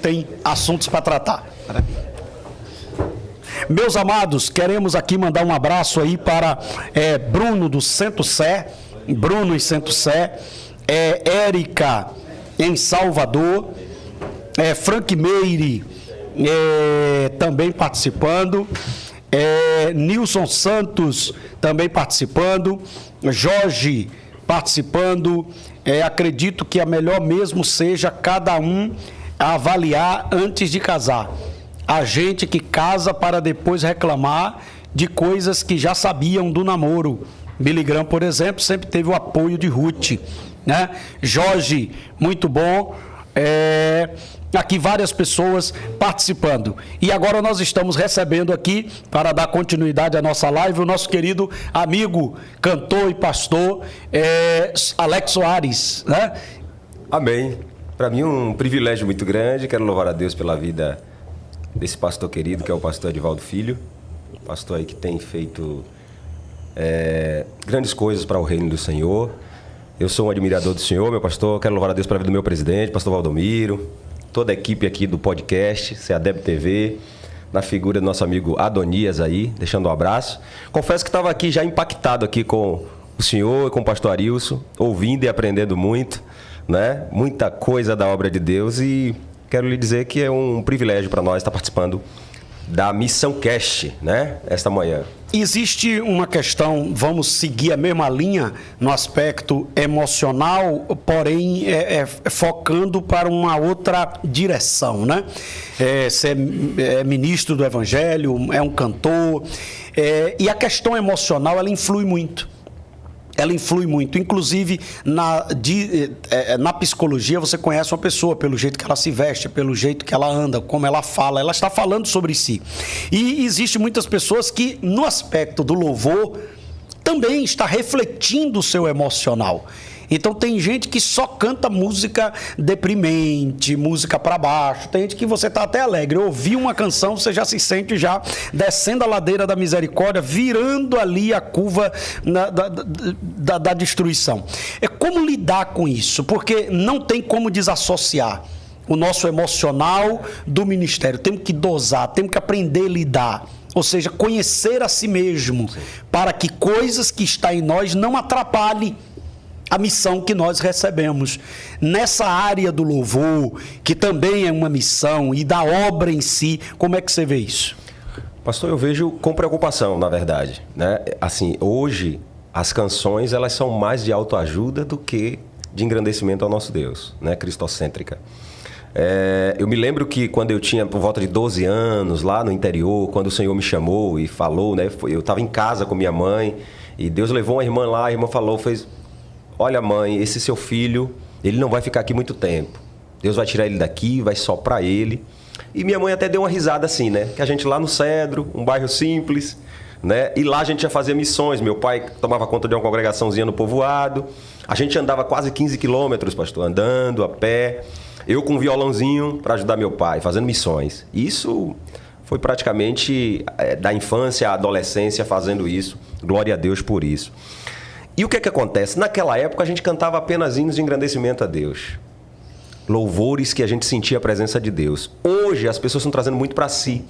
tem assuntos para tratar. Meus amados, queremos aqui mandar um abraço aí para Bruno do Centro Sé, Bruno em Centro Sé, Érica em Salvador, Frank Meire também participando, Nilson Santos também participando, Jorge participando. Acredito que a melhor mesmo seja cada um avaliar antes de casar. A gente que casa para depois reclamar de coisas que já sabiam do namoro. Billy Graham, por exemplo, sempre teve o apoio de Ruth, né? Jorge, muito bom. Aqui várias pessoas participando. E agora nós estamos recebendo aqui, para dar continuidade à nossa live, o nosso querido amigo, cantor e pastor, Alex Soares, né? Amém. Para mim um privilégio muito grande. Quero louvar a Deus pela vida desse pastor querido, que é o pastor Edivaldo Filho. Pastor aí que tem feito grandes coisas para o reino do Senhor. Eu sou um admirador do Senhor, meu pastor. Quero louvar a Deus pela vida do meu presidente, pastor Valdomiro, toda a equipe aqui do podcast, CEADEB TV, na figura do nosso amigo Adonias aí, deixando um abraço. Confesso que estava aqui já impactado aqui com o senhor e com o pastor Arilson, ouvindo e aprendendo muito, né? Muita coisa da obra de Deus, e quero lhe dizer que é um privilégio para nós estar participando da Missão Cast, né? Esta manhã. Existe uma questão, vamos seguir a mesma linha no aspecto emocional, porém focando para uma outra direção, né? Você é ministro do Evangelho, é um cantor, e a questão emocional, ela influi muito. Ela influi muito. Inclusive, na psicologia, você conhece uma pessoa pelo jeito que ela se veste, pelo jeito que ela anda, como ela fala. Ela está falando sobre si. E existe muitas pessoas que, no aspecto do louvor, também está refletindo o seu emocional. Então tem gente que só canta música deprimente, música para baixo. Tem gente que você tá até alegre. Ouvir uma canção, você já se sente já descendo a ladeira da misericórdia, virando ali a curva da destruição. Como lidar com isso? Porque não tem como desassociar o nosso emocional do ministério. Temos que dosar, temos que aprender a lidar. Ou seja, conhecer a si mesmo, para que coisas que estão em nós não atrapalhem a missão que nós recebemos. Nessa área do louvor, que também é uma missão, e da obra em si, como é que você vê isso? Pastor, eu vejo com preocupação, na verdade, né? Assim, hoje, as canções, elas são mais de autoajuda do que de engrandecimento ao nosso Deus, né? Cristocêntrica. Eu me lembro que quando eu tinha por volta de 12 anos, lá no interior, quando o Senhor me chamou e falou, né? Eu estava em casa com minha mãe, e Deus levou uma irmã lá, a irmã falou, olha, mãe, esse seu filho, ele não vai ficar aqui muito tempo. Deus vai tirar ele daqui, vai soprar ele. E minha mãe até deu uma risada assim, né? Que a gente lá no Cedro, um bairro simples, né? E lá a gente já fazia missões. Meu pai tomava conta de uma congregaçãozinha no povoado. A gente andava quase 15 quilômetros, pastor, andando a pé. Eu com um violãozinho para ajudar meu pai, fazendo missões. Isso foi praticamente da infância à adolescência fazendo isso. Glória a Deus por isso. E o que é que acontece? Naquela época a gente cantava apenas hinos de engrandecimento a Deus. Louvores que a gente sentia a presença de Deus. Hoje as pessoas estão trazendo muito para si.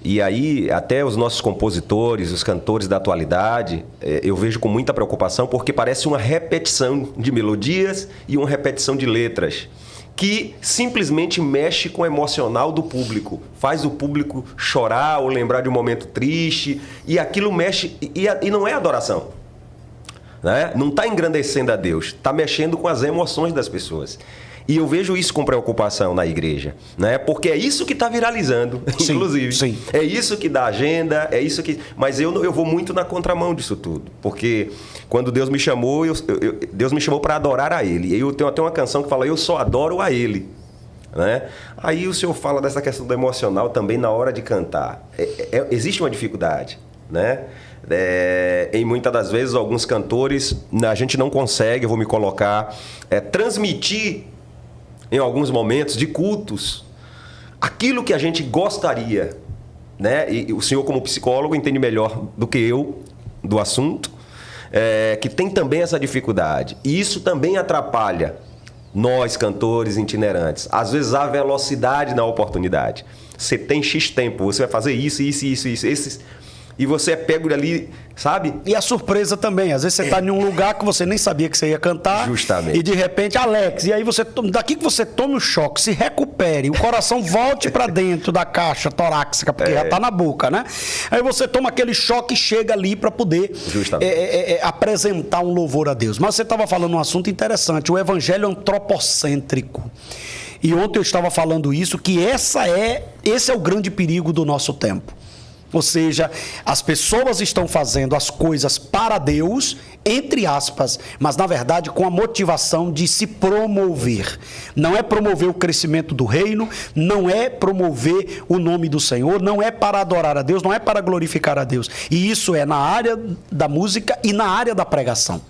E aí até os nossos compositores, os cantores da atualidade, eu vejo com muita preocupação, porque parece uma repetição de melodias e uma repetição de letras, que simplesmente mexe com o emocional do público. Faz o público chorar ou lembrar de um momento triste. E aquilo mexe... E não é adoração. Né? Não está engrandecendo a Deus, está mexendo com as emoções das pessoas. E eu vejo isso com preocupação na igreja, né? Porque é isso que está viralizando, sim, inclusive. Sim. É isso que dá agenda, é isso que... Mas eu vou muito na contramão disso tudo. Porque quando Deus me chamou, Deus me chamou para adorar a Ele. E eu tenho até uma canção que fala, eu só adoro a Ele. Né? Aí o senhor fala dessa questão do emocional também na hora de cantar. Existe uma dificuldade, né? Em muitas das vezes, alguns cantores, a gente não consegue, eu vou me colocar, transmitir em alguns momentos de cultos aquilo que a gente gostaria, né? E o senhor, como psicólogo, entende melhor do que eu do assunto, que tem também essa dificuldade. E isso também atrapalha nós, cantores itinerantes. Às vezes há velocidade na oportunidade. Você tem X tempo, você vai fazer isso, esses... E você é pego ali, sabe? E a surpresa também. Às vezes você está em um lugar que você nem sabia que você ia cantar. Justamente. E de repente, Alex, e aí você daqui que você tome o choque, se recupere, o coração volte para dentro da caixa torácica, porque já está na boca, né? Aí você toma aquele choque e chega ali para poder apresentar um louvor a Deus. Mas você estava falando um assunto interessante, o evangelho antropocêntrico. E ontem eu estava falando isso, que esse é o grande perigo do nosso tempo. Ou seja, as pessoas estão fazendo as coisas para Deus, entre aspas, mas na verdade com a motivação de se promover. Não é promover o crescimento do reino, não é promover o nome do Senhor, não é para adorar a Deus, não é para glorificar a Deus. E isso é na área da música e na área da pregação.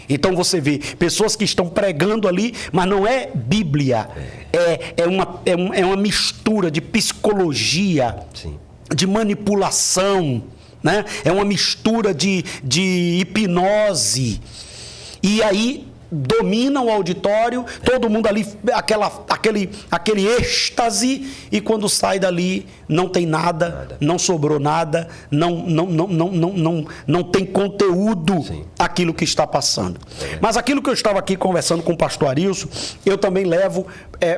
Então você vê pessoas que estão pregando ali, mas não é Bíblia, é uma mistura de psicologia. Sim. De manipulação, né? É uma mistura de hipnose. E aí domina o auditório, todo mundo ali, aquele êxtase, e quando sai dali não tem nada. Não sobrou nada, não tem conteúdo. Sim. Aquilo que está passando. Mas aquilo que eu estava aqui conversando com o pastor Arilson, eu também levo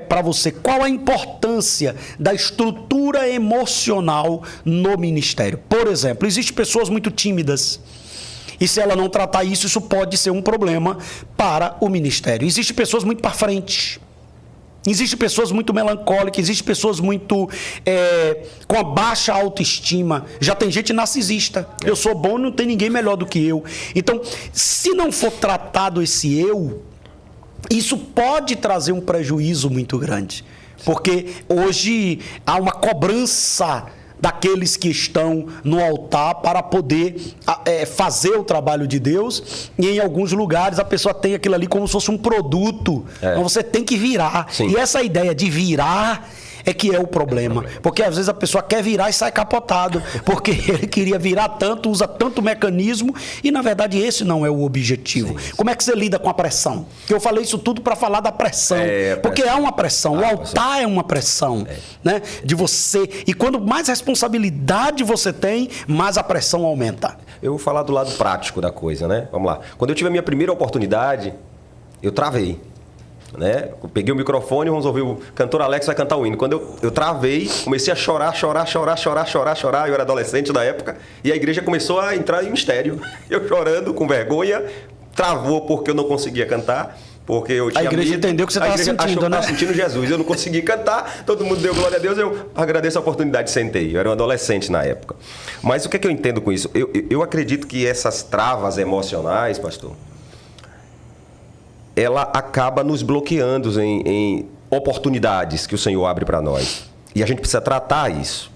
para você. Qual a importância da estrutura emocional no ministério? Por exemplo, existem pessoas muito tímidas. E se ela não tratar isso, isso pode ser um problema para o ministério. Existem pessoas muito para frente. Existem pessoas muito melancólicas. Existem pessoas muito com a baixa autoestima. Já tem gente narcisista. Eu sou bom, não tem ninguém melhor do que eu. Então, se não for tratado esse eu, isso pode trazer um prejuízo muito grande. Porque hoje há uma cobrança daqueles que estão no altar para poder fazer o trabalho de Deus, e em alguns lugares a pessoa tem aquilo ali como se fosse um produto. Então você tem que virar. Sim. E essa ideia de virar é que é o problema. Porque às vezes a pessoa quer virar e sai capotado, porque ele queria virar tanto, usa tanto mecanismo, e na verdade esse não é o objetivo. Sim. Como é que você lida com a pressão? Porque eu falei isso tudo para falar da pressão. Porque é uma pressão, o altar é uma pressão, né? De você. E quando mais responsabilidade você tem, mais a pressão aumenta. Eu vou falar do lado prático da coisa, né? Vamos lá. Quando eu tive a minha primeira oportunidade, eu travei. Né? Eu peguei o microfone, vamos ouvir o cantor Alex vai cantar o hino. Quando eu travei, comecei a chorar. Eu era adolescente na época, e a igreja começou a entrar em mistério. Eu chorando, com vergonha, travou porque eu não conseguia cantar. Porque eu tinha a igreja medo. Entendeu que você estava sentindo, achou que né? estava sentindo Jesus. Eu não consegui cantar, todo mundo deu glória a Deus, eu agradeço a oportunidade e sentei. Eu era um adolescente na época. Mas o que é que eu entendo com isso? Eu acredito que essas travas emocionais, pastor, ela acaba nos bloqueando em oportunidades que o Senhor abre para nós. E a gente precisa tratar isso.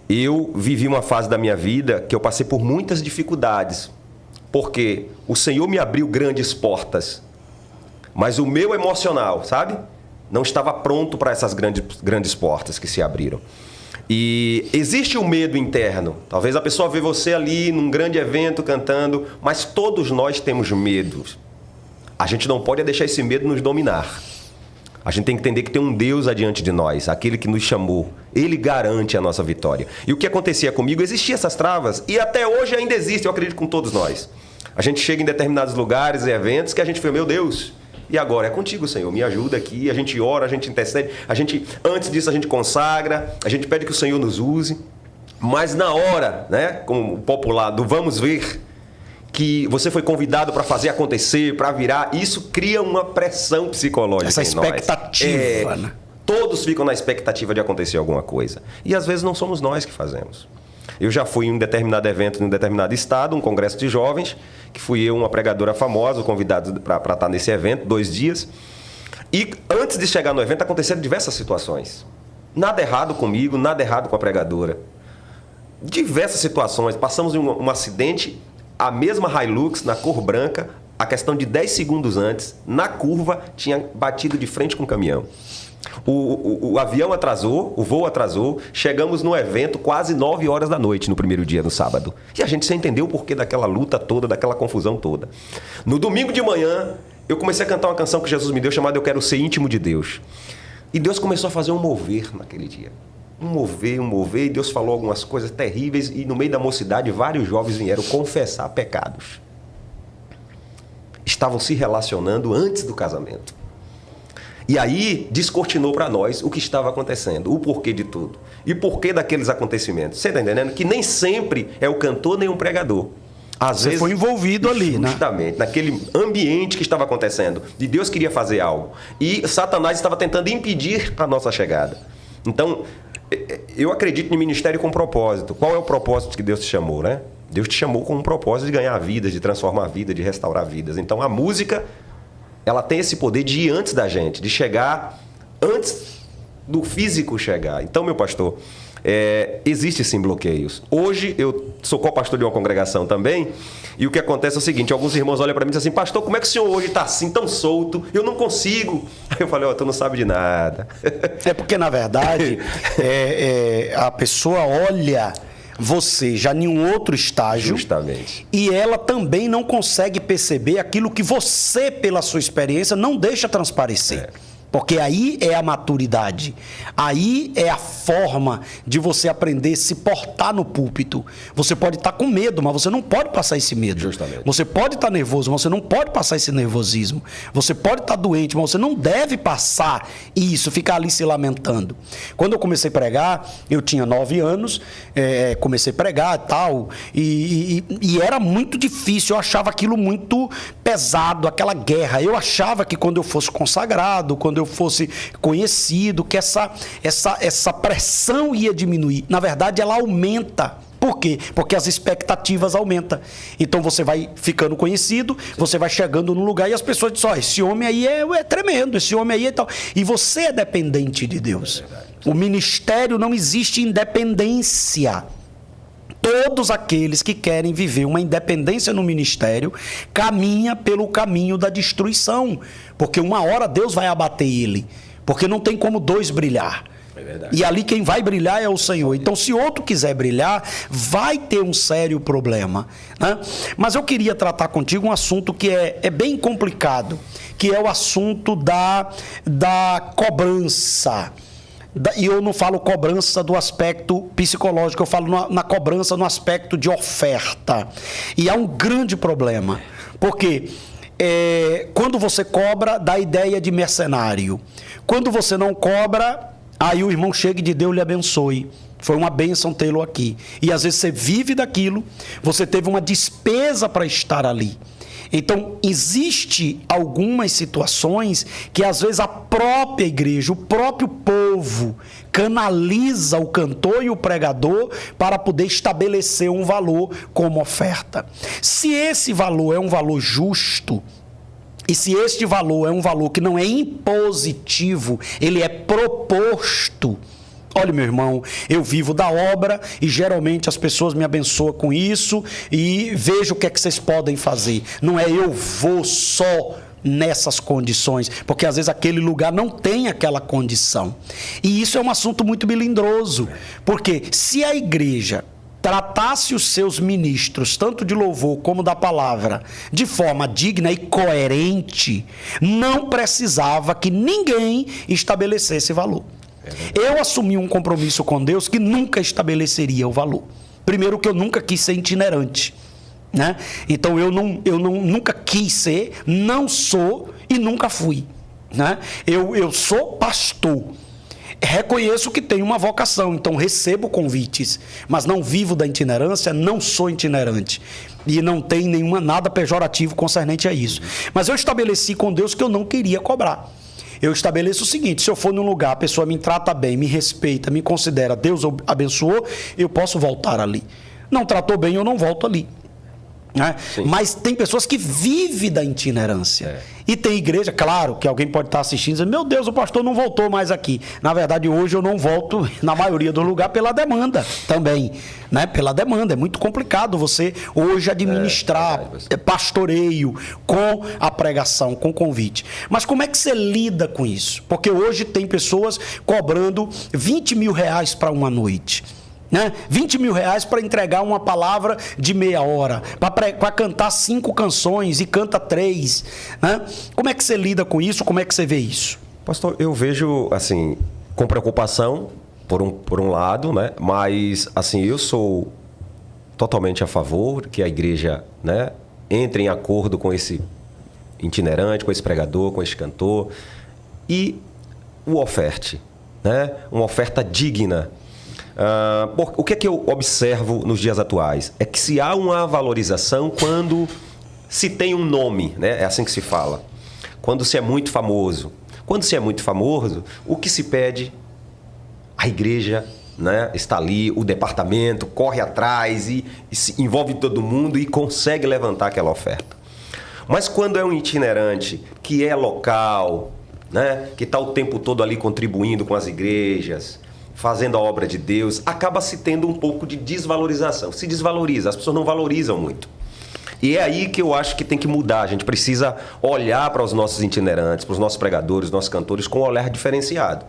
Eu vivi uma fase da minha vida que eu passei por muitas dificuldades, porque o Senhor me abriu grandes portas, mas o meu emocional, sabe? Não estava pronto para essas grandes portas que se abriram. E existe um medo interno. Talvez a pessoa vê você ali num grande evento cantando, mas todos nós temos medos. A gente não pode deixar esse medo nos dominar. A gente tem que entender que tem um Deus adiante de nós, aquele que nos chamou. Ele garante a nossa vitória. E o que acontecia comigo, existiam essas travas, e até hoje ainda existe, eu acredito, com todos nós. A gente chega em determinados lugares e eventos que a gente fala, meu Deus, e agora? É contigo, Senhor, me ajuda aqui. A gente ora, a gente intercede, antes disso a gente consagra, a gente pede que o Senhor nos use. Mas na hora, né, como o popular do vamos ver, que você foi convidado para fazer acontecer, para virar, isso cria uma pressão psicológica essa em nós. Expectativa, né? Todos ficam na expectativa de acontecer alguma coisa. E às vezes não somos nós que fazemos. Eu já fui em um determinado evento, em um determinado estado, um congresso de jovens, que fui eu, uma pregadora famosa, convidado para estar nesse evento, 2 dias. E antes de chegar no evento, aconteceram diversas situações. Nada errado comigo, nada errado com a pregadora. Diversas situações. Passamos um acidente, a mesma Hilux, na cor branca, a questão de 10 segundos antes, na curva, tinha batido de frente com o caminhão. O avião atrasou, o voo atrasou, chegamos no evento quase 9 horas da noite no primeiro dia, no sábado. E a gente sem entender o porquê daquela luta toda, daquela confusão toda. No domingo de manhã, eu comecei a cantar uma canção que Jesus me deu chamada Eu Quero Ser Íntimo de Deus. E Deus começou a fazer um mover naquele dia. Um mover, e Deus falou algumas coisas terríveis, e no meio da mocidade vários jovens vieram confessar pecados. Estavam se relacionando antes do casamento. E aí descortinou para nós o que estava acontecendo, o porquê de tudo. E porquê daqueles acontecimentos. Você está entendendo? Que nem sempre é o cantor nem o pregador. Às vezes foi envolvido ali, né? Justamente, naquele ambiente que estava acontecendo. E Deus queria fazer algo. E Satanás estava tentando impedir a nossa chegada. Então, eu acredito no ministério com propósito. Qual é o propósito que Deus te chamou, né? Deus te chamou com um propósito de ganhar vidas, de transformar vidas, de restaurar vidas. Então, a música, ela tem esse poder de ir antes da gente, de chegar antes do físico chegar. Então, meu pastor, existe sim bloqueios. Hoje, eu sou co-pastor de uma congregação também, e o que acontece é o seguinte, alguns irmãos olham para mim e dizem assim, pastor, como é que o senhor hoje está assim, tão solto? Eu não consigo. Aí eu falei, tu não sabe de nada. É porque, na verdade, a pessoa olha você já em um outro estágio. Justamente. E ela também não consegue perceber aquilo que você, pela sua experiência, não deixa transparecer. Porque aí é a maturidade, aí é a forma de você aprender a se portar no púlpito. Você pode estar com medo, mas você não pode passar esse medo. Justamente. Você pode estar nervoso, mas você não pode passar esse nervosismo. Você pode estar doente, mas você não deve passar isso, ficar ali se lamentando. Quando eu comecei a pregar, eu tinha 9 anos, comecei a pregar e tal, e era muito difícil, eu achava aquilo muito pesado, aquela guerra. Eu achava que quando eu fosse consagrado, quando eu fosse conhecido, que essa pressão ia diminuir. Na verdade, ela aumenta. Por quê? Porque as expectativas aumentam. Então, você vai ficando conhecido, você vai chegando no lugar e as pessoas dizem, esse homem aí é tremendo, esse homem aí é tal. E você é dependente de Deus. O ministério não existe independência. Todos aqueles que querem viver uma independência no ministério caminham pelo caminho da destruição, porque uma hora Deus vai abater ele, porque não tem como dois brilhar. É verdade. E ali quem vai brilhar é o Senhor. Então, se outro quiser brilhar, vai ter um sério problema, né? Mas eu queria tratar contigo um assunto que é bem complicado, que é o assunto da cobrança. E eu não falo cobrança do aspecto psicológico, eu falo na cobrança no aspecto de oferta. E há um grande problema, porque quando você cobra, dá ideia de mercenário. Quando você não cobra, aí o irmão chega e diz, Deus lhe abençoe. Foi uma bênção tê-lo aqui. E às vezes você vive daquilo, você teve uma despesa para estar ali. Então, existe algumas situações que às vezes a própria igreja, o próprio povo, canaliza o cantor e o pregador para poder estabelecer um valor como oferta. Se esse valor é um valor justo, e se este valor é um valor que não é impositivo, ele é proposto. Olha, meu irmão, eu vivo da obra e geralmente as pessoas me abençoam com isso e vejo o que é que vocês podem fazer. Não é eu vou só nessas condições, porque às vezes aquele lugar não tem aquela condição. E isso é um assunto muito melindroso, porque se a igreja tratasse os seus ministros, tanto de louvor como da palavra, de forma digna e coerente, não precisava que ninguém estabelecesse valor. Eu assumi um compromisso com Deus que nunca estabeleceria o valor. Primeiro que eu nunca quis ser itinerante, né? Então eu nunca quis ser, não sou e nunca fui, né? Eu sou pastor. Reconheço que tenho uma vocação, então recebo convites, mas não vivo da itinerância, não sou itinerante. E não tem nada pejorativo concernente a isso. Mas eu estabeleci com Deus que eu não queria cobrar. Eu estabeleço o seguinte, se eu for num lugar, a pessoa me trata bem, me respeita, me considera, Deus abençoou, eu posso voltar ali. Não tratou bem, eu não volto ali. Né? Mas tem pessoas que vivem da itinerância. E tem igreja, claro, que alguém pode estar assistindo e dizer, meu Deus, o pastor não voltou mais aqui. Na verdade, hoje eu não volto, na maioria do lugar, pela demanda também. Né? Pela demanda. É muito complicado você hoje administrar pastoreio com a pregação, com convite. Mas como é que você lida com isso? Porque hoje tem pessoas cobrando 20 mil reais para uma noite. Né? 20 mil reais para entregar uma palavra de meia hora, para cantar 5 canções e canta 3. Né? Como é que você lida com isso? Como é que você vê isso? Pastor, eu vejo, assim, com preocupação, por um lado, né? Mas, assim, eu sou totalmente a favor que a igreja, né, entre em acordo com esse itinerante, com esse pregador, com esse cantor e o oferte, né? Uma oferta digna. O que é que eu observo nos dias atuais? É que se há uma valorização quando se tem um nome, né? É assim que se fala. Quando se é muito famoso. Quando se é muito famoso, o que se pede? A igreja, né, está ali, o departamento corre atrás e se envolve todo mundo e consegue levantar aquela oferta. Mas quando é um itinerante que é local, né, que está o tempo todo ali contribuindo com as igrejas, fazendo a obra de Deus, acaba se tendo um pouco de desvalorização. Se desvaloriza, as pessoas não valorizam muito. E é aí que eu acho que tem que mudar. A gente precisa olhar para os nossos itinerantes, para os nossos pregadores, nossos cantores, com um olhar diferenciado.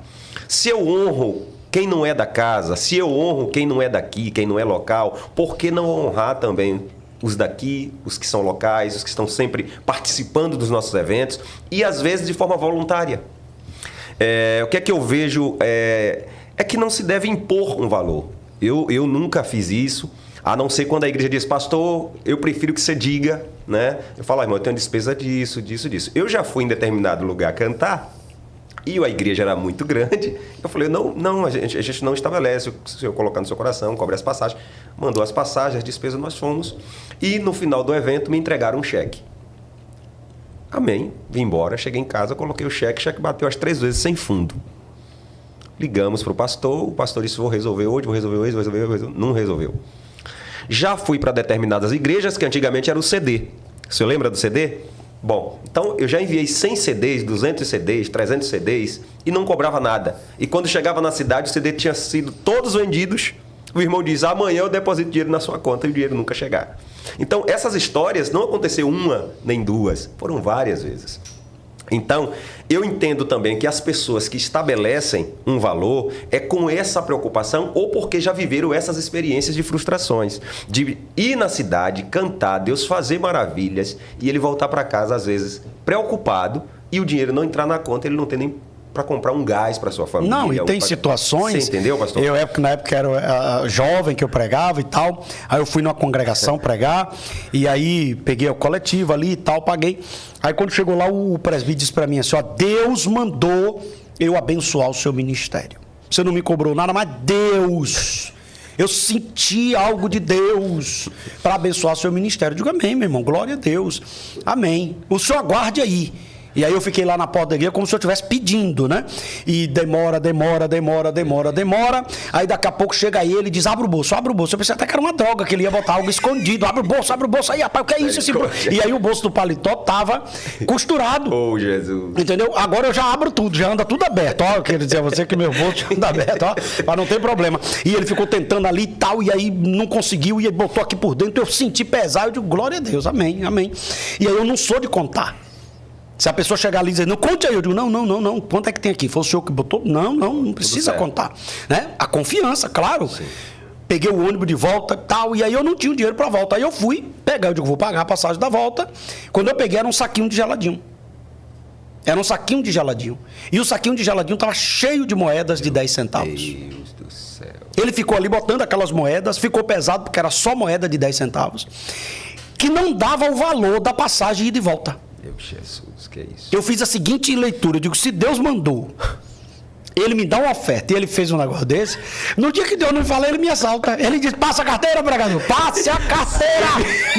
Se eu honro quem não é da casa, se eu honro quem não é daqui, quem não é local, por que não honrar também os daqui, os que são locais, os que estão sempre participando dos nossos eventos e às vezes de forma voluntária? O que é que eu vejo é que não se deve impor um valor. Eu nunca fiz isso. A não ser quando a igreja diz, pastor, eu prefiro que você diga, né? Eu falo, irmão, eu tenho despesa disso. Eu já fui em determinado lugar cantar e a igreja era muito grande. Eu falei, não, a gente não estabelece. Se eu colocar no seu coração, cobre as passagens. Mandou as passagens, as despesas, nós fomos. E no final do evento me entregaram um cheque. Amém. Vim embora, cheguei em casa, coloquei o cheque bateu as 3 vezes sem fundo. Ligamos para o pastor disse, vou resolver hoje. Não resolveu. Já fui para determinadas igrejas que antigamente era o CD. O senhor lembra do CD? Bom, então eu já enviei 100 CDs, 200 CDs, 300 CDs e não cobrava nada. E quando chegava na cidade, o CD tinha sido todos vendidos. O irmão diz, amanhã eu deposito dinheiro na sua conta e o dinheiro nunca chegar. Então, essas histórias não aconteceu uma nem duas, foram várias vezes. Então, eu entendo também que as pessoas que estabelecem um valor é com essa preocupação ou porque já viveram essas experiências de frustrações. De ir na cidade, cantar, Deus fazer maravilhas e ele voltar para casa, às vezes, preocupado e o dinheiro não entrar na conta, ele não tem nem para comprar um gás para sua família. Não, e tem situações... Você entendeu, pastor? Na época era jovem que eu pregava e tal, aí eu fui numa congregação pregar, e aí peguei o coletivo ali e tal, paguei. Aí quando chegou lá, o presbítero disse para mim assim, ó, Deus mandou eu abençoar o seu ministério. Você não me cobrou nada, mas Deus... Eu senti algo de Deus para abençoar o seu ministério. Eu digo, amém, meu irmão, glória a Deus. Amém. O senhor aguarde aí. E aí eu fiquei lá na porta da igreja como se eu estivesse pedindo, né? E demora. Aí daqui a pouco chega ele e diz, abre o bolso. Eu pensei até que era uma droga, que ele ia botar algo escondido. Abre o bolso. Aí, rapaz, o que é isso? E aí o bolso do paletó tava costurado. Oh, Jesus. Entendeu? Agora eu já abro tudo, já anda tudo aberto. Ó, eu quero dizer a você que meu bolso já anda aberto, ó, para não ter problema. E ele ficou tentando ali e tal, e aí não conseguiu, e ele botou aqui por dentro, eu senti pesar, eu digo, glória a Deus, amém. E aí eu não sou de contar. Se a pessoa chegar ali e dizer, não, conte aí, eu digo, não, quanto é que tem aqui? Foi o senhor que botou? Não precisa contar. Né? A confiança, claro. Sim. Peguei o ônibus de volta e tal, e aí eu não tinha o dinheiro para volta. Aí eu fui pegar, eu digo, vou pagar a passagem da volta. Quando eu peguei, era um saquinho de geladinho. E o saquinho de geladinho estava cheio de moedas de 10 centavos. Deus do céu. Ele ficou ali botando aquelas moedas, ficou pesado, porque era só moeda de 10 centavos, que não dava o valor da passagem ida e volta. Meu Jesus, que é isso? Eu fiz a seguinte leitura, eu digo, se Deus mandou ele me dá uma oferta e ele fez um negócio desse, no dia que Deus não me fala, ele me assalta. Ele diz, passa a carteira, pregador, passe a carteira.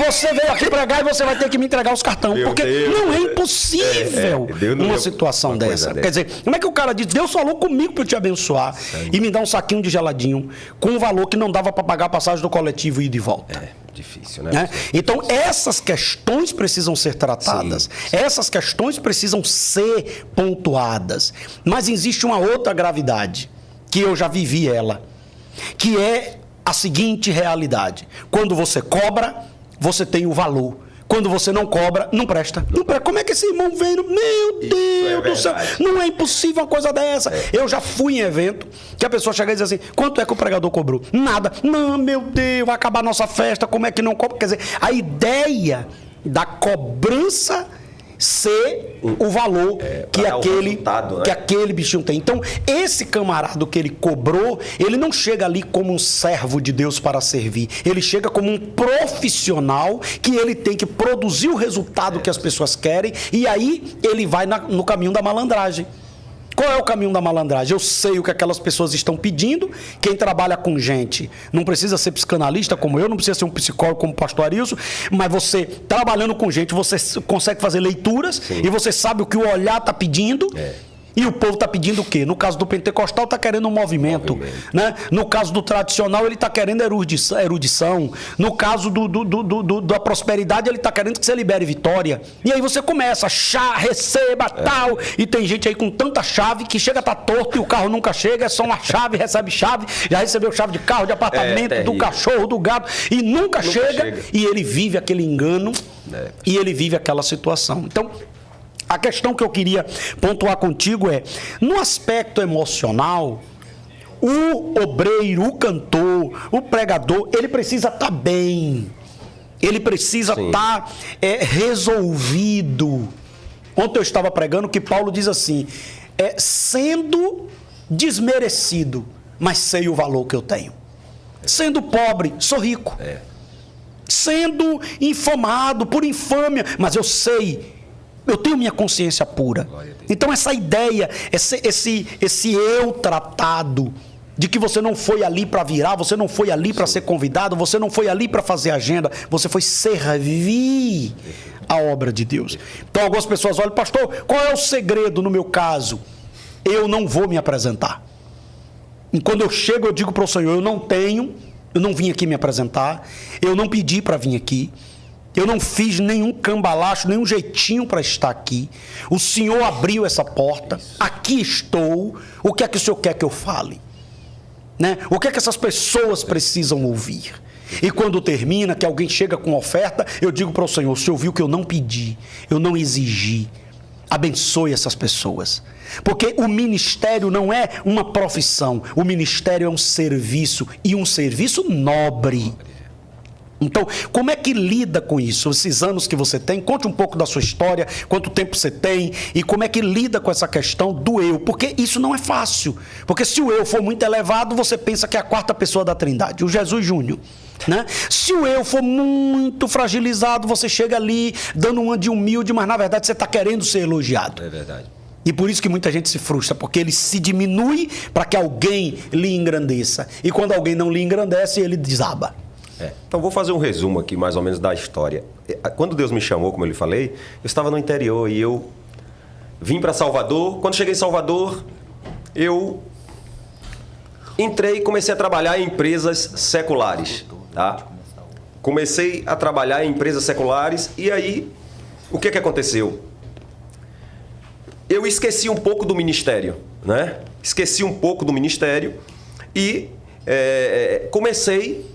Você veio aqui pregar e você vai ter que me entregar os cartões. Meu porque Deus, não é impossível uma situação dessa. Quer dizer, como é que o cara diz, Deus falou comigo para eu te abençoar e me dá um saquinho de geladinho com um valor que não dava para pagar a passagem do coletivo e ir de volta. Difícil, né? Então, essas questões precisam ser tratadas. Sim. Essas questões precisam ser pontuadas. Mas existe uma outra gravidade, que eu já vivi ela, que é a seguinte realidade. Quando você cobra, você tem o valor. Quando você não cobra, não presta. Não presta. Como é que esse irmão vem? Meu Deus do céu. Não é impossível uma coisa dessa. Eu já fui em evento que a pessoa chega e diz assim, quanto é que o pregador cobrou? Nada. Não, meu Deus, vai acabar a nossa festa, como é que não cobra? Quer dizer, a ideia da cobrança ser o valor que aquele bichinho tem. Então, esse camarada que ele cobrou, ele não chega ali como um servo de Deus para servir. Ele chega como um profissional que ele tem que produzir o resultado que as pessoas querem, e aí ele vai no caminho da malandragem. Qual é o caminho da malandragem? Eu sei o que aquelas pessoas estão pedindo. Quem trabalha com gente não precisa ser psicanalista como eu, não precisa ser um psicólogo como o pastor Arilson, mas você, trabalhando com gente, você consegue fazer leituras. Sim. E você sabe o que o olhar está pedindo. E o povo está pedindo o quê? No caso do pentecostal, está querendo um movimento. Né? No caso do tradicional, ele está querendo erudição. No caso da prosperidade, ele está querendo que você libere vitória. E aí você começa, receba, tal. E tem gente aí com tanta chave que chega a estar torto e o carro nunca chega, é só uma chave, recebe chave. Já recebeu chave de carro, de apartamento, do cachorro, do gato. E nunca chega. E ele vive aquele engano. E ele vive aquela situação. Então, a questão que eu queria pontuar contigo é, no aspecto emocional, o obreiro, o cantor, o pregador, ele precisa estar bem. Ele precisa estar resolvido. Ontem eu estava pregando que Paulo diz assim, sendo desmerecido, mas sei o valor que eu tenho. Sendo pobre, sou rico. Sendo infamado por infâmia, mas eu sei, eu tenho minha consciência pura. Então essa ideia, esse eu tratado, de que você não foi ali para virar, você não foi ali para ser convidado, você não foi ali para fazer agenda, você foi servir a obra de Deus. Então algumas pessoas olham, pastor, qual é o segredo no meu caso? Eu não vou me apresentar. E quando eu chego, eu digo para o Senhor, eu não vim aqui me apresentar, eu não pedi para vir aqui, eu não fiz nenhum cambalacho, nenhum jeitinho para estar aqui. O Senhor abriu essa porta. Aqui estou. O que é que o Senhor quer que eu fale? Né? O que é que essas pessoas precisam ouvir? E quando termina, que alguém chega com oferta, eu digo para o Senhor, o Senhor viu que eu não pedi, eu não exigi. Abençoe essas pessoas. Porque o ministério não é uma profissão. O ministério é um serviço. E um serviço nobre. Então, como é que lida com isso? Esses anos que você tem, conte um pouco da sua história, quanto tempo você tem e como é que lida com essa questão do eu. Porque isso não é fácil. Porque se o eu for muito elevado, você pensa que é a quarta pessoa da Trindade, o Jesus Júnior. Né? Se o eu for muito fragilizado, você chega ali dando uma de humilde, mas na verdade você está querendo ser elogiado. É verdade. E por isso que muita gente se frustra, porque ele se diminui para que alguém lhe engrandeça. E quando alguém não lhe engrandece, ele desaba. Então, vou fazer um resumo aqui, mais ou menos, da história. Quando Deus me chamou, como eu lhe falei, eu estava no interior e eu vim para Salvador. Quando cheguei em Salvador, eu entrei e comecei a trabalhar em empresas seculares. Tá? Comecei a trabalhar em empresas seculares e aí, o que aconteceu? Eu esqueci um pouco do ministério, né? Esqueci um pouco do ministério e comecei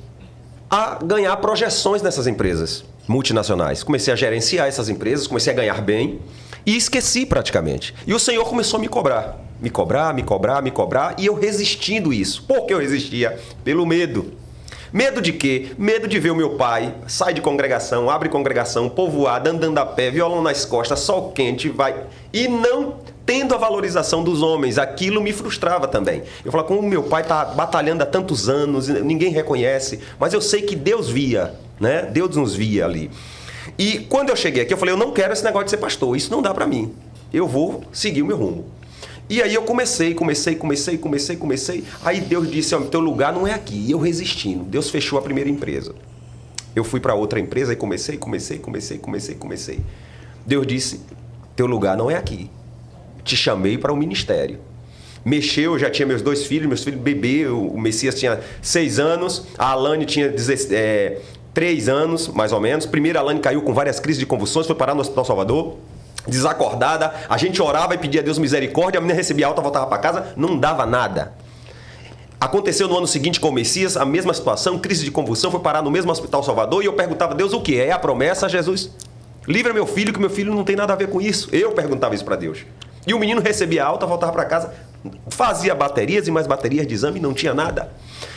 a ganhar projeções nessas empresas multinacionais. Comecei a gerenciar essas empresas, comecei a ganhar bem e esqueci praticamente. E o Senhor começou a me cobrar. Me cobrar, e eu resistindo isso. Por que eu resistia? Pelo medo. Medo de quê? Medo de ver o meu pai, sai de congregação, abre congregação, povoada, andando a pé, violão nas costas, sol quente, vai... E não tendo a valorização dos homens. Aquilo me frustrava também. Eu falava, como meu pai está batalhando há tantos anos, ninguém reconhece, mas eu sei que Deus via, né? Deus nos via ali. E quando eu cheguei aqui, eu falei, eu não quero esse negócio de ser pastor, isso não dá para mim. Eu vou seguir o meu rumo. E aí eu comecei. Aí Deus disse, ó, teu lugar não é aqui. E eu resistindo. Deus fechou a primeira empresa. Eu fui para outra empresa e comecei. Deus disse, teu lugar não é aqui. Te chamei para o ministério. Mexeu, eu já tinha meus dois filhos, bebê, o Messias tinha 6 anos, a Alane tinha 3 anos, mais ou menos. Primeiro a Alane caiu com várias crises de convulsões, foi parar no Hospital Salvador. Desacordada, a gente orava e pedia a Deus misericórdia, a menina recebia alta, voltava para casa, não dava nada. Aconteceu no ano seguinte com o Messias, a mesma situação, crise de convulsão, foi parar no mesmo Hospital Salvador e eu perguntava a Deus o que? É a promessa, Jesus? Livra meu filho, que meu filho não tem nada a ver com isso. Eu perguntava isso para Deus. E o menino recebia alta, voltava para casa, fazia baterias e mais baterias de exame e não tinha nada.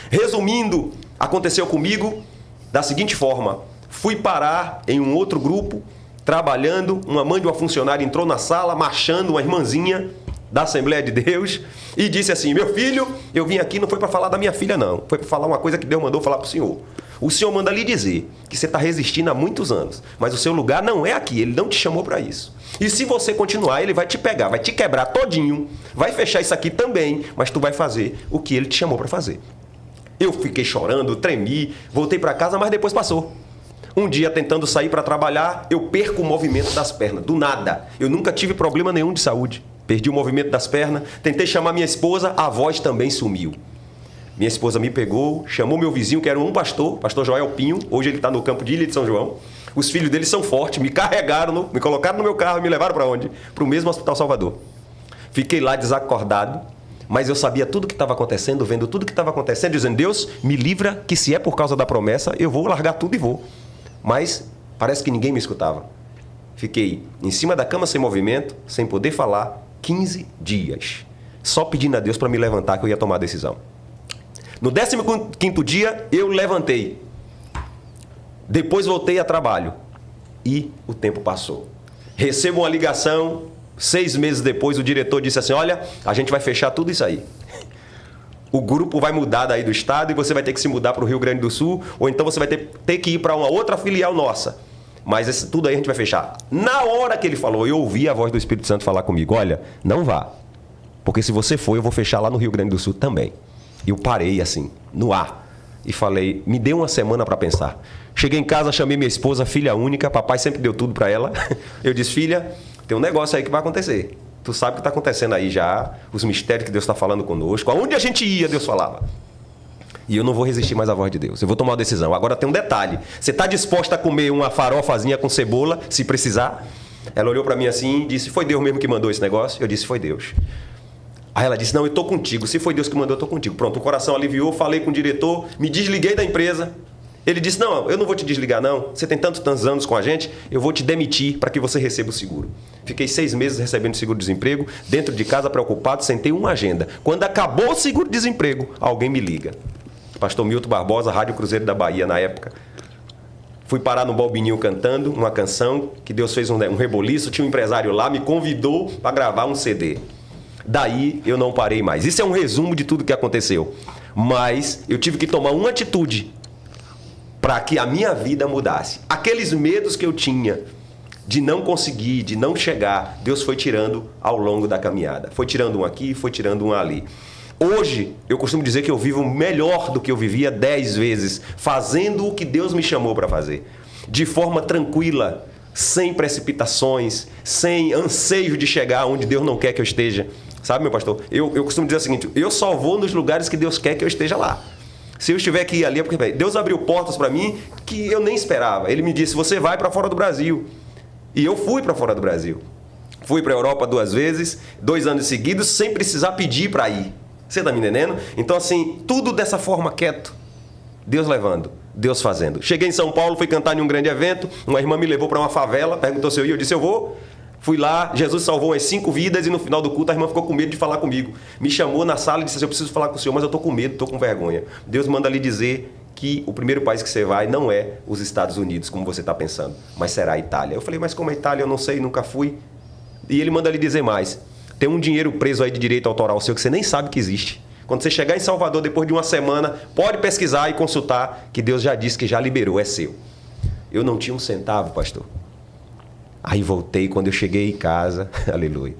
Resumindo, aconteceu comigo da seguinte forma. Fui parar em um outro grupo, trabalhando, uma mãe de uma funcionária entrou na sala, marchando, uma irmãzinha da Assembleia de Deus, e disse assim, meu filho, eu vim aqui não foi para falar da minha filha não, foi para falar uma coisa que Deus mandou falar para o senhor. O senhor manda lhe dizer que você está resistindo há muitos anos, mas o seu lugar não é aqui, ele não te chamou para isso. E se você continuar, ele vai te pegar, vai te quebrar todinho, vai fechar isso aqui também, mas tu vai fazer o que ele te chamou para fazer. Eu fiquei chorando, tremi, voltei para casa, mas depois passou. Um dia, tentando sair para trabalhar, eu perco o movimento das pernas, do nada. Eu nunca tive problema nenhum de saúde. Perdi o movimento das pernas, tentei chamar minha esposa, a voz também sumiu. Minha esposa me pegou, chamou meu vizinho, que era um pastor Joel Pinho, hoje ele está no campo de Ilha de São João. Os filhos dele são fortes, me carregaram, me colocaram no meu carro e me levaram para onde? Para o mesmo Hospital Salvador. Fiquei lá desacordado, mas eu sabia tudo o que estava acontecendo, vendo tudo o que estava acontecendo, dizendo, Deus, me livra, que se é por causa da promessa, eu vou largar tudo e vou. Mas parece que ninguém me escutava. Fiquei em cima da cama sem movimento, sem poder falar, 15 dias. Só pedindo a Deus para me levantar que eu ia tomar a decisão. No 15º dia, eu levantei. Depois voltei a trabalho. E o tempo passou. Recebo uma ligação, 6 meses depois o diretor disse assim, olha, a gente vai fechar tudo isso aí. O grupo vai mudar daí do estado e você vai ter que se mudar para o Rio Grande do Sul, ou então você vai ter que ir para uma outra filial nossa. Mas tudo aí a gente vai fechar. Na hora que ele falou, eu ouvi a voz do Espírito Santo falar comigo, olha, não vá. Porque se você for, eu vou fechar lá no Rio Grande do Sul também. Eu parei assim, no ar, e falei, me dê uma semana para pensar. Cheguei em casa, chamei minha esposa, filha única, papai sempre deu tudo para ela. Eu disse, filha, tem um negócio aí que vai acontecer. Tu sabe o que está acontecendo aí já, os mistérios que Deus está falando conosco. Aonde a gente ia, Deus falava. E eu não vou resistir mais à voz de Deus. Eu vou tomar uma decisão. Agora tem um detalhe. Você está disposta a comer uma farofazinha com cebola, se precisar? Ela olhou para mim assim e disse, foi Deus mesmo que mandou esse negócio? Eu disse, foi Deus. Aí ela disse, não, eu estou contigo. Se foi Deus que mandou, eu estou contigo. Pronto, o coração aliviou, falei com o diretor, me desliguei da empresa. Ele disse, não, eu não vou te desligar não. Você tem tantos anos com a gente, eu vou te demitir para que você receba o seguro. Fiquei 6 meses recebendo seguro-desemprego, dentro de casa, preocupado, sem ter uma agenda. Quando acabou o seguro-desemprego, alguém me liga. Pastor Milton Barbosa, Rádio Cruzeiro da Bahia, na época. Fui parar no Balbininho cantando uma canção, que Deus fez um reboliço, tinha um empresário lá, me convidou para gravar um CD. Daí eu não parei mais. Isso é um resumo de tudo que aconteceu. Mas eu tive que tomar uma atitude para que a minha vida mudasse. Aqueles medos que eu tinha de não conseguir, de não chegar, Deus foi tirando ao longo da caminhada. Foi tirando um aqui, foi tirando um ali. Hoje, eu costumo dizer que eu vivo melhor do que eu vivia 10 vezes, fazendo o que Deus me chamou para fazer. De forma tranquila, sem precipitações, sem anseio de chegar onde Deus não quer que eu esteja. Sabe, meu pastor? Eu costumo dizer o seguinte, eu só vou nos lugares que Deus quer que eu esteja lá. Se eu estiver aqui e ali, é porque Deus abriu portas para mim que eu nem esperava. Ele me disse, você vai para fora do Brasil. E eu fui para fora do Brasil. Fui para a Europa 2 vezes, 2 anos seguidos, sem precisar pedir para ir. Você está me entendendo? Então, assim, tudo dessa forma quieto. Deus levando, Deus fazendo. Cheguei em São Paulo, fui cantar em um grande evento. Uma irmã me levou para uma favela, perguntou se eu ia. Eu disse, eu vou. Fui lá, Jesus salvou umas 5 vidas e no final do culto a irmã ficou com medo de falar comigo. Me chamou na sala e disse assim, eu preciso falar com o senhor, mas eu estou com medo, estou com vergonha. Deus manda lhe dizer que o primeiro país que você vai não é os Estados Unidos, como você está pensando, mas será a Itália. Eu falei, mas como é a Itália? Eu não sei, nunca fui. E ele manda lhe dizer mais. Tem um dinheiro preso aí de direito autoral seu que você nem sabe que existe. Quando você chegar em Salvador, depois de uma semana, pode pesquisar e consultar que Deus já disse que já liberou, é seu. Eu não tinha um centavo, pastor. Aí voltei, quando eu cheguei em casa, aleluia.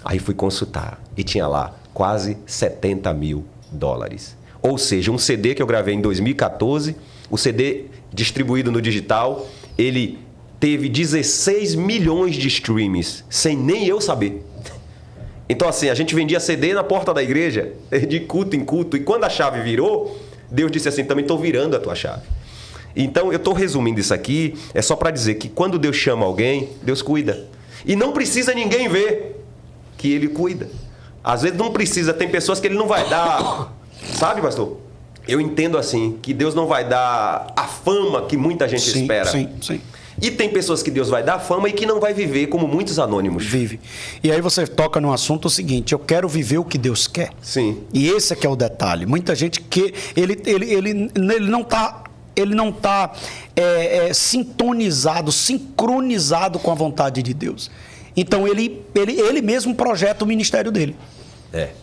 Aí fui consultar e tinha lá quase 70 mil dólares. Ou seja, um CD que eu gravei em 2014, o CD distribuído no digital, ele teve 16 milhões de streams, sem nem eu saber. Então assim, a gente vendia CD na porta da igreja, de culto em culto, e quando a chave virou, Deus disse assim, também estou virando a tua chave. Então, eu estou resumindo isso aqui, é só para dizer que quando Deus chama alguém, Deus cuida. E não precisa ninguém ver que Ele cuida. Às vezes não precisa, tem pessoas que Ele não vai dar, sabe, pastor? Eu entendo assim, que Deus não vai dar a fama que muita gente espera. Sim. E tem pessoas que Deus vai dar fama e que não vai viver como muitos anônimos. Vive. E aí você toca num assunto o seguinte: eu quero viver o que Deus quer. Sim. E esse é que é o detalhe. Muita gente que ele não está sintonizado, sincronizado com a vontade de Deus. Então ele mesmo projeta o ministério dele.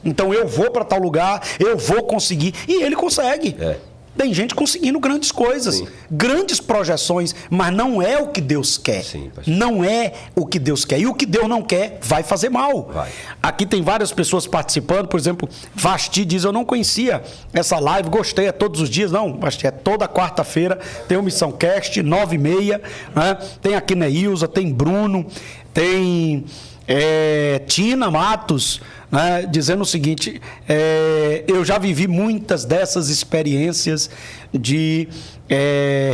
Então eu vou para tal lugar, eu vou conseguir. E ele consegue. Tem gente conseguindo grandes coisas, grandes projeções, mas não é o que Deus quer. Sim, pastor. Não é o que Deus quer. E o que Deus não quer vai fazer mal. Vai. Aqui tem várias pessoas participando. Por exemplo, Vasti diz: eu não conhecia essa live, gostei, é todos os dias. Não, Vasti, é toda quarta-feira. Tem o Missão Cast, 9h30. Né? Tem aqui Neilza, tem Bruno, tem Tina Matos, né, dizendo o seguinte: eu já vivi muitas dessas experiências de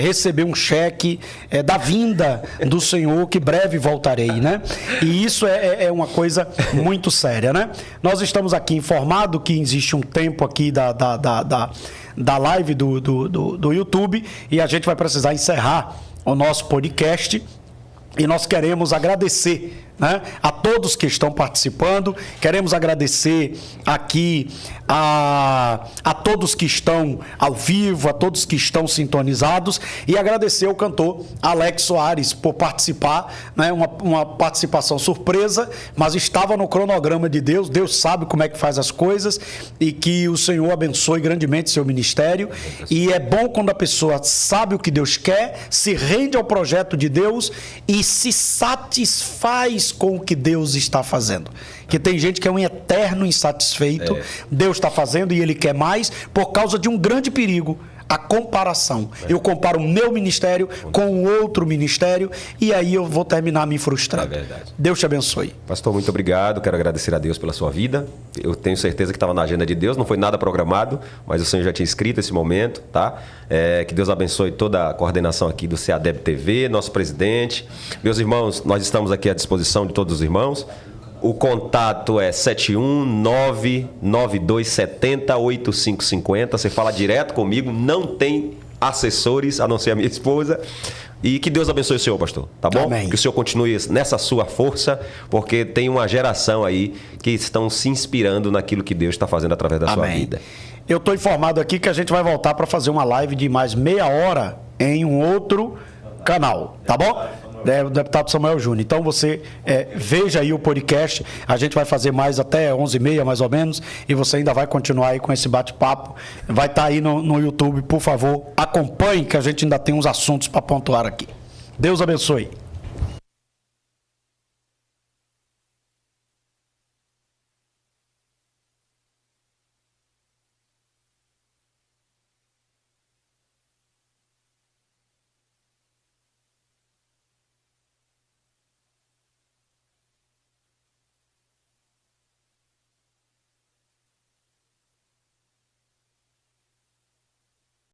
receber um cheque da vinda do Senhor, que breve voltarei, né? E isso é uma coisa muito séria, né? Nós estamos aqui informados que existe um tempo aqui da live do YouTube, e a gente vai precisar encerrar o nosso podcast. E nós queremos agradecer, né, a todos que estão participando, queremos agradecer aqui a todos que estão ao vivo, a todos que estão sintonizados, e agradecer ao cantor Alex Soares por participar, né, uma participação surpresa, mas estava no cronograma de Deus. Deus sabe como é que faz as coisas, e que o Senhor abençoe grandemente seu ministério. E é bom quando a pessoa sabe o que Deus quer, se rende ao projeto de Deus e se satisfaz com o que Deus está fazendo. Que tem gente que é um eterno insatisfeito. Deus está fazendo e ele quer mais, por causa de um grande perigo: a comparação. Eu comparo o meu ministério com o outro ministério, e aí eu vou terminar me frustrando. Deus te abençoe. Pastor, muito obrigado. Quero agradecer a Deus pela sua vida. Eu tenho certeza que estava na agenda de Deus, não foi nada programado, mas o Senhor já tinha escrito esse momento, tá? Que Deus abençoe toda a coordenação aqui do CADEB TV, nosso presidente. Meus irmãos, nós estamos aqui à disposição de todos os irmãos. O contato é 71992708550. Você fala direto comigo, não tem assessores, a não ser a minha esposa. E que Deus abençoe o senhor, pastor, tá bom? Amém. Que o senhor continue nessa sua força, porque tem uma geração aí que estão se inspirando naquilo que Deus está fazendo através da sua vida. Eu estou informado aqui que a gente vai voltar para fazer uma live de mais meia hora em um outro canal, tá bom? O deputado Samuel Júnior. Então você veja aí o podcast. A gente vai fazer mais até 11h30 mais ou menos, e você ainda vai continuar aí com esse bate-papo. Vai estar aí no YouTube. Por favor, acompanhe, que a gente ainda tem uns assuntos para pontuar aqui. Deus abençoe.